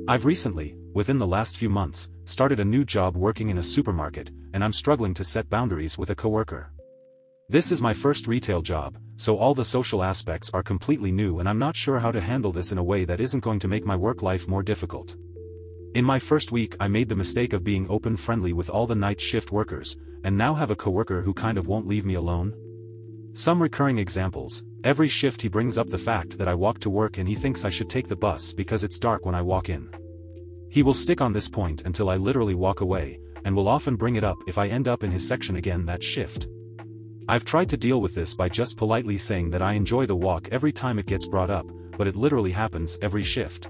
I've recently, within the last few months, started a new job working in a supermarket, and I'm struggling to set boundaries with a coworker. This is my first retail job, so all the social aspects are completely new and I'm not sure how to handle this in a way that isn't going to make my work life more difficult. In my first week I made the mistake of being open-friendly with all the night shift workers, and now have a coworker who kind of won't leave me alone. Some recurring examples: every shift he brings up the fact that I walk to work and he thinks I should take the bus because it's dark when I walk in. He will stick on this point until I literally walk away, and will often bring it up if I end up in his section again that shift. I've tried to deal with this by just politely saying that I enjoy the walk every time it gets brought up, but it literally happens every shift.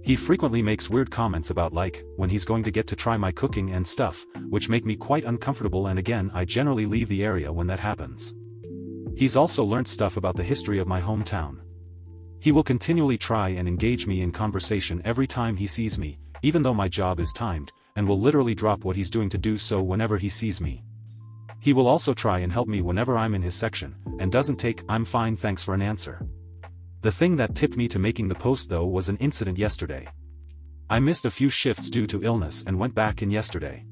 He frequently makes weird comments about when he's going to get to try my cooking and stuff, which make me quite uncomfortable, and again I generally leave the area when that happens. He's also learnt stuff about the history of my hometown. He will continually try and engage me in conversation every time he sees me, even though my job is timed, and will literally drop what he's doing to do so whenever he sees me. He will also try and help me whenever I'm in his section, and doesn't take "I'm fine thanks" for an answer. The thing that tipped me to making the post though was an incident yesterday. I missed a few shifts due to illness and went back in yesterday.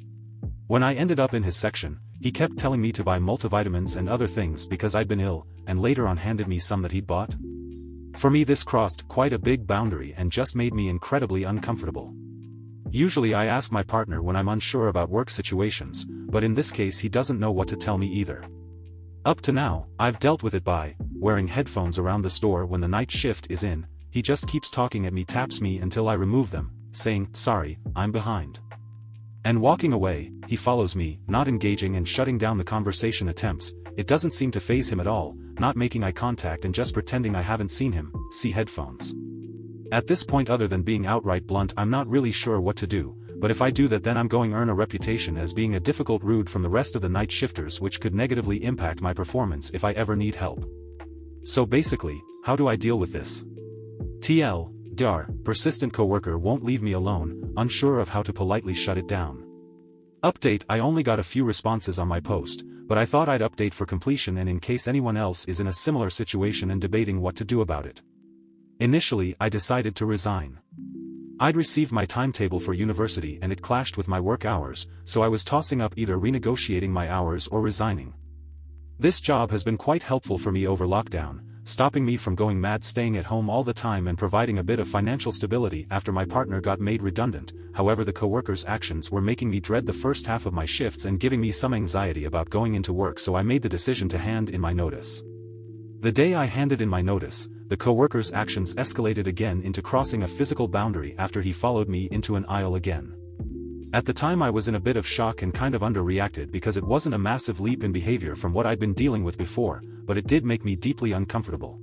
When I ended up in his section, he kept telling me to buy multivitamins and other things because I'd been ill, and later on handed me some that he'd bought. For me this crossed quite a big boundary and just made me incredibly uncomfortable. Usually I ask my partner when I'm unsure about work situations, but in this case he doesn't know what to tell me either. Up to now, I've dealt with it by wearing headphones around the store when the night shift is in. He just keeps talking at me, taps me until I remove them, saying, "Sorry, I'm behind," and walking away. He follows me, not engaging and shutting down the conversation attempts. It doesn't seem to faze him at all, not making eye contact and just pretending I haven't seen him. See headphones. At this point, other than being outright blunt, I'm not really sure what to do, but if I do that then I'm going to earn a reputation as being a difficult rude from the rest of the night shifters, which could negatively impact my performance if I ever need help. So basically, how do I deal with this? TLDR, persistent coworker won't leave me alone, unsure of how to politely shut it down. Update: I only got a few responses on my post, but I thought I'd update for completion and in case anyone else is in a similar situation and debating what to do about it. Initially I decided to resign. I'd received my timetable for university and it clashed with my work hours, so I was tossing up either renegotiating my hours or resigning. This job has been quite helpful for me over lockdown, stopping me from going mad staying at home all the time and providing a bit of financial stability after my partner got made redundant. However, the coworker's actions were making me dread the first half of my shifts and giving me some anxiety about going into work, so I made the decision to hand in my notice. The day I handed in my notice, the coworker's actions escalated again into crossing a physical boundary after he followed me into an aisle again. At the time I was in a bit of shock and kind of underreacted because it wasn't a massive leap in behavior from what I'd been dealing with before, but it did make me deeply uncomfortable.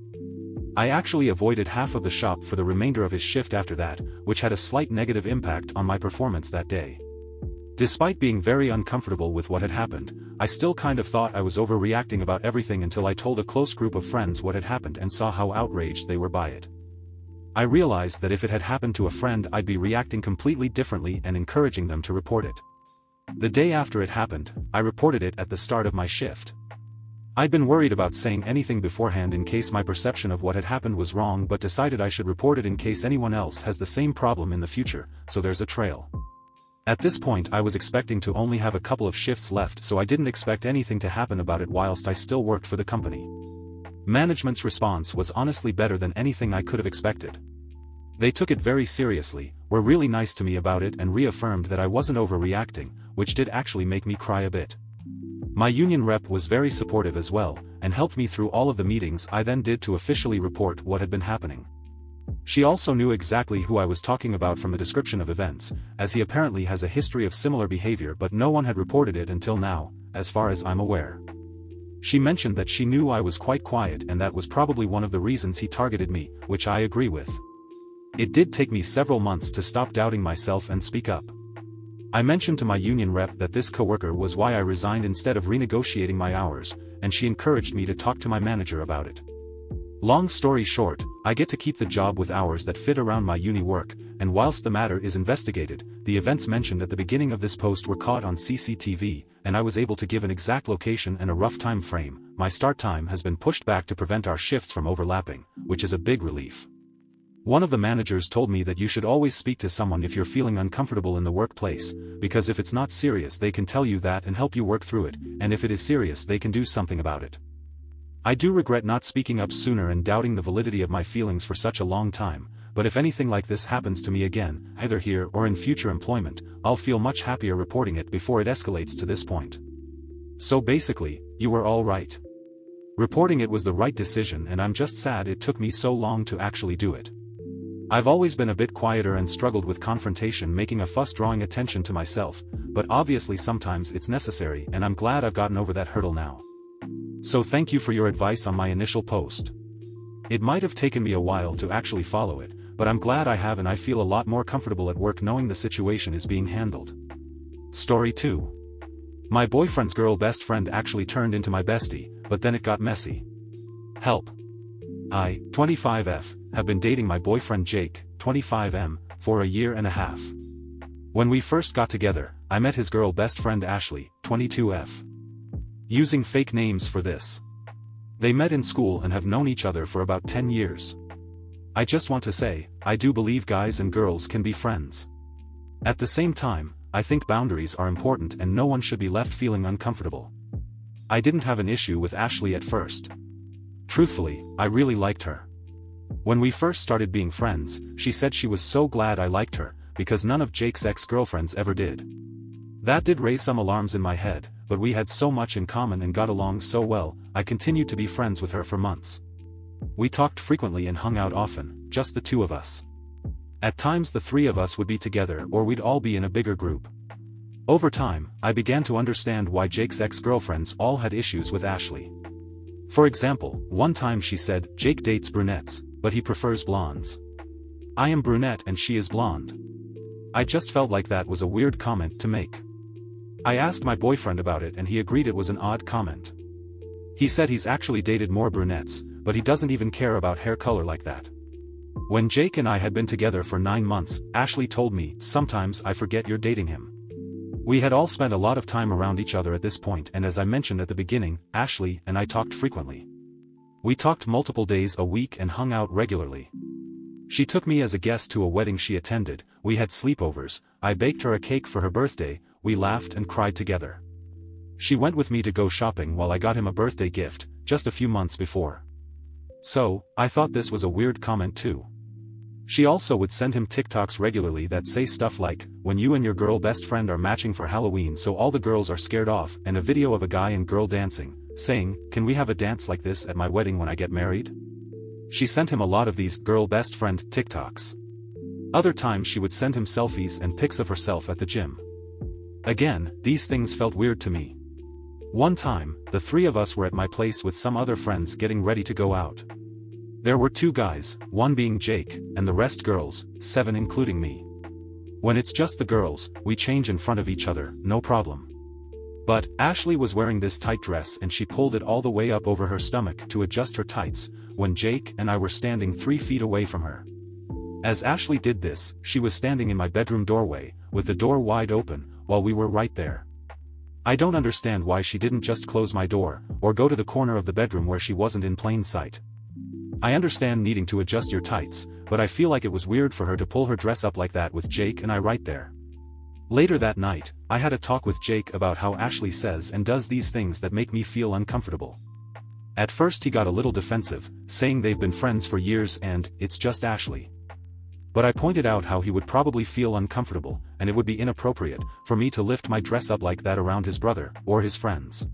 I actually avoided half of the shop for the remainder of his shift after that, which had a slight negative impact on my performance that day. Despite being very uncomfortable with what had happened, I still kind of thought I was overreacting about everything until I told a close group of friends what had happened and saw how outraged they were by it. I realized that if it had happened to a friend I'd be reacting completely differently and encouraging them to report it. The day after it happened, I reported it at the start of my shift. I'd been worried about saying anything beforehand in case my perception of what had happened was wrong, but decided I should report it in case anyone else has the same problem in the future, so there's a trail. At this point I was expecting to only have a couple of shifts left, so I didn't expect anything to happen about it whilst I still worked for the company. Management's response was honestly better than anything I could have expected. They took it very seriously, were really nice to me about it and reaffirmed that I wasn't overreacting, which did actually make me cry a bit. My union rep was very supportive as well, and helped me through all of the meetings I then did to officially report what had been happening. She also knew exactly who I was talking about from the description of events, as he apparently has a history of similar behavior, but no one had reported it until now, as far as I'm aware. She mentioned that she knew I was quite quiet and that was probably one of the reasons he targeted me, which I agree with. It did take me several months to stop doubting myself and speak up. I mentioned to my union rep that this coworker was why I resigned instead of renegotiating my hours, and she encouraged me to talk to my manager about it. Long story short, I get to keep the job with hours that fit around my uni work, and whilst the matter is investigated, the events mentioned at the beginning of this post were caught on CCTV, and I was able to give an exact location and a rough time frame. My start time has been pushed back to prevent our shifts from overlapping, which is a big relief. One of the managers told me that you should always speak to someone if you're feeling uncomfortable in the workplace, because if it's not serious they can tell you that and help you work through it, and if it is serious they can do something about it. I do regret not speaking up sooner and doubting the validity of my feelings for such a long time, but if anything like this happens to me again, either here or in future employment, I'll feel much happier reporting it before it escalates to this point. So basically, you were all right. Reporting it was the right decision, and I'm just sad it took me so long to actually do it. I've always been a bit quieter and struggled with confrontation, making a fuss, drawing attention to myself, but obviously sometimes it's necessary, and I'm glad I've gotten over that hurdle now. So thank you for your advice on my initial post. It might have taken me a while to actually follow it, but I'm glad I have, and I feel a lot more comfortable at work knowing the situation is being handled. Story 2. My boyfriend's girl best friend actually turned into my bestie, but then it got messy. Help. I, 25F, have been dating my boyfriend Jake, 25M, for a year and a half. When we first got together, I met his girl best friend Ashley, 22F. Using fake names for this. They met in school and have known each other for about 10 years. I just want to say, I do believe guys and girls can be friends. At the same time, I think boundaries are important and no one should be left feeling uncomfortable. I didn't have an issue with Ashley at first. Truthfully, I really liked her. When we first started being friends, she said she was so glad I liked her, because none of Jake's ex-girlfriends ever did. That did raise some alarms in my head, but we had so much in common and got along so well, I continued to be friends with her for months. We talked frequently and hung out often, just the two of us. At times the three of us would be together, or we'd all be in a bigger group. Over time, I began to understand why Jake's ex-girlfriends all had issues with Ashley. For example, one time she said, Jake dates brunettes, but he prefers blondes. I am brunette and she is blonde. I just felt like that was a weird comment to make. I asked my boyfriend about it and he agreed it was an odd comment. He said he's actually dated more brunettes, but he doesn't even care about hair color like that. When Jake and I had been together for 9 months, Ashley told me, sometimes I forget you're dating him. We had all spent a lot of time around each other at this point, and as I mentioned at the beginning, Ashley and I talked frequently. We talked multiple days a week and hung out regularly. She took me as a guest to a wedding she attended, we had sleepovers, I baked her a cake for her birthday, we laughed and cried together. She went with me to go shopping while I got him a birthday gift, just a few months before. So, I thought this was a weird comment too. She also would send him TikToks regularly that say stuff like, when you and your girl best friend are matching for Halloween so all the girls are scared off, and a video of a guy and girl dancing, saying, can we have a dance like this at my wedding when I get married? She sent him a lot of these girl best friend TikToks. Other times she would send him selfies and pics of herself at the gym. Again, these things felt weird to me. One time, the three of us were at my place with some other friends getting ready to go out. There were 2 guys, one being Jake, and the rest girls, 7 including me. When it's just the girls, we change in front of each other, no problem. But, Ashley was wearing this tight dress and she pulled it all the way up over her stomach to adjust her tights, when Jake and I were standing 3 feet away from her. As Ashley did this, she was standing in my bedroom doorway, with the door wide open, while we were right there. I don't understand why she didn't just close my door, or go to the corner of the bedroom where she wasn't in plain sight. I understand needing to adjust your tights, but I feel like it was weird for her to pull her dress up like that with Jake and I right there. Later that night, I had a talk with Jake about how Ashley says and does these things that make me feel uncomfortable. At first he got a little defensive, saying they've been friends for years and, it's just Ashley. But I pointed out how he would probably feel uncomfortable, and it would be inappropriate, for me to lift my dress up like that around his brother, or his friends.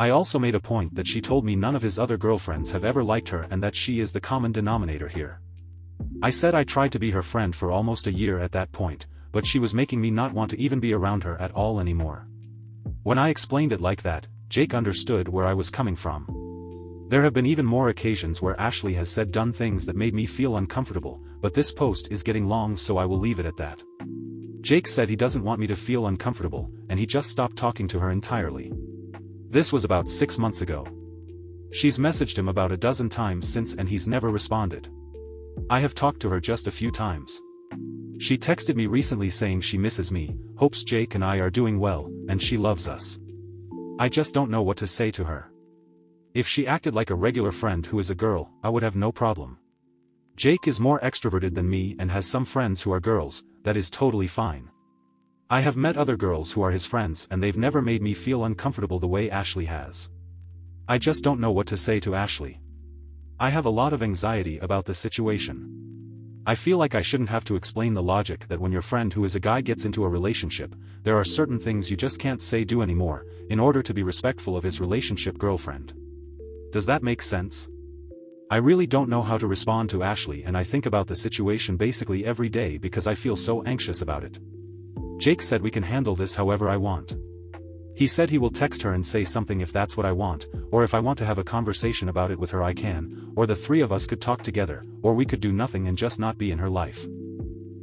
I also made a point that she told me none of his other girlfriends have ever liked her and that she is the common denominator here. I said I tried to be her friend for almost a year at that point, but she was making me not want to even be around her at all anymore. When I explained it like that, Jake understood where I was coming from. There have been even more occasions where Ashley has said done things that made me feel uncomfortable, but this post is getting long so I will leave it at that. Jake said he doesn't want me to feel uncomfortable, and he just stopped talking to her entirely. This was about 6 months ago. She's messaged him about a dozen times since and he's never responded. I have talked to her just a few times. She texted me recently saying she misses me, hopes Jake and I are doing well, and she loves us. I just don't know what to say to her. If she acted like a regular friend who is a girl, I would have no problem. Jake is more extroverted than me and has some friends who are girls, that is totally fine. I have met other girls who are his friends and they've never made me feel uncomfortable the way Ashley has. I just don't know what to say to Ashley. I have a lot of anxiety about the situation. I feel like I shouldn't have to explain the logic that when your friend who is a guy gets into a relationship, there are certain things you just can't say do anymore, in order to be respectful of his relationship girlfriend. Does that make sense? I really don't know how to respond to Ashley and I think about the situation basically every day because I feel so anxious about it. Jake said we can handle this however I want. He said he will text her and say something if that's what I want, or if I want to have a conversation about it with her I can, or the three of us could talk together, or we could do nothing and just not be in her life.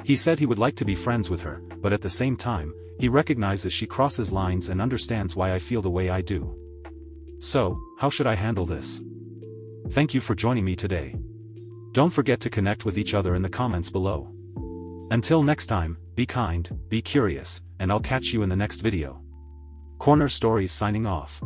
He said he would like to be friends with her, but at the same time, he recognizes she crosses lines and understands why I feel the way I do. So, how should I handle this? Thank you for joining me today. Don't forget to connect with each other in the comments below. Until next time, be kind, be curious, and I'll catch you in the next video. Corner Stories signing off.